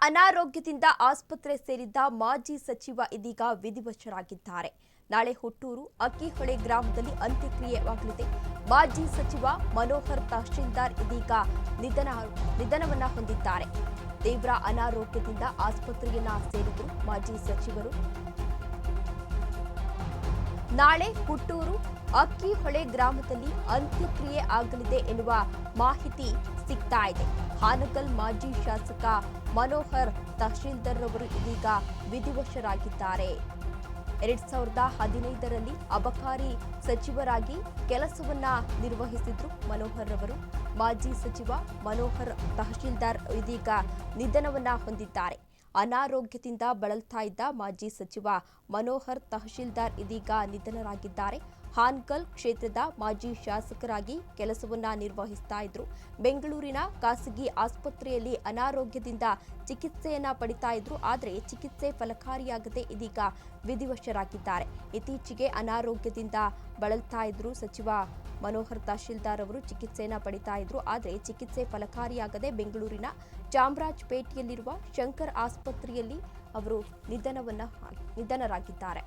ಅನಾರೋಗ್ಯದಿಂದ ಆಸ್ಪತ್ರೆ ಸೇರಿದ್ದ ಮಾಜಿ ಸಚಿವ ಇದೀಗ ವಿಧಿವಶರಾಗಿದ್ದಾರೆ. ನಾಳೆ ಹುಟ್ಟೂರು ಅಕ್ಕಿಹೊಳೆ ಗ್ರಾಮದಲ್ಲಿ ಅಂತ್ಯಕ್ರಿಯೆಯಾಗಲಿದೆ. ಮಾಜಿ ಸಚಿವ ಮನೋಹರ್ ತಹಶೀಲ್ದಾರ್ ಇದೀಗ ನಿಧನವನ್ನ ಹೊಂದಿದ್ದಾರೆ. ತೀವ್ರ ಅನಾರೋಗ್ಯದಿಂದ ಆಸ್ಪತ್ರೆಯನ್ನ ಸೇರಿದ್ರು ಮಾಜಿ ಸಚಿವರು. ನಾಳೆ ಹುಟ್ಟೂರು ಅಕ್ಕಿಹೊಳೆ ಗ್ರಾಮದಲ್ಲಿ ಅಂತ್ಯಕ್ರಿಯೆ ಆಗಲಿದೆ ಎನ್ನುವ ಮಾಹಿತಿ ಸಿಗ್ತಾ ಇದೆ. ಹಾನಗಲ್ ಮಾಜಿ ಶಾಸಕ ಮನೋಹರ್ ತಹಶೀಲ್ದಾರ್ ಅವರು ಇದೀಗ ವಿಧಿವಶರಾಗಿದ್ದಾರೆ. 2015ರಲ್ಲಿ ಅಬಕಾರಿ ಸಚಿವರಾಗಿ ಕೆಲಸವನ್ನ ನಿರ್ವಹಿಸಿದ್ರು ಮನೋಹರ್ ಅವರು. ಮಾಜಿ ಸಚಿವ ಮನೋಹರ್ ತಹಶೀಲ್ದಾರ್ ಇದೀಗ ನಿಧನವನ್ನ ಹೊಂದಿದ್ದಾರೆ. ಅನಾರೋಗ್ಯದಿಂದ ಬಳಲ್ತಾ ಇದ್ದ ಮಾಜಿ ಸಚಿವ ಮನೋಹರ್ ತಹಶೀಲ್ದಾರ್ ಇದೀಗ ನಿಧನರಾಗಿದ್ದಾರೆ. ಹಾನಗಲ್ ಕ್ಷೇತ್ರದ ಮಾಜಿ ಶಾಸಕರಾಗಿ ಕೆಲಸವನ್ನ ನಿರ್ವಹಿಸ್ತಾ ಇದ್ರು. ಬೆಂಗಳೂರಿನ ಖಾಸಗಿ ಆಸ್ಪತ್ರೆಯಲ್ಲಿ ಅನಾರೋಗ್ಯದಿಂದ ಚಿಕಿತ್ಸೆಯನ್ನ ಪಡಿತಾ ಇದ್ರು. ಆದರೆ ಚಿಕಿತ್ಸೆ ಫಲಕಾರಿಯಾಗದೆ ಇದೀಗ ವಿಧಿವಶರಾಗಿದ್ದಾರೆ. ಇತ್ತೀಚೆಗೆ ಅನಾರೋಗ್ಯದಿಂದ ಬಳಲ್ತಾ ಇದ್ರು ಸಚಿವ ಮನೋಹರ್ ತಹಶೀಲ್ದಾರ್ ಅವರು ಚಿಕಿತ್ಸೆಯನ್ನ ಪಡಿತಾ ಇದ್ರು. ಆದರೆ ಚಿಕಿತ್ಸೆ ಫಲಕಾರಿಯಾಗದೆ ಬೆಂಗಳೂರಿನ ಚಾಮರಾಜಪೇಟೆಯಲ್ಲಿರುವ ಶಂಕರ್ ಆಸ್ಪತ್ರೆಯಲ್ಲಿ ಅವರು ನಿಧನರಾಗಿದ್ದಾರೆ.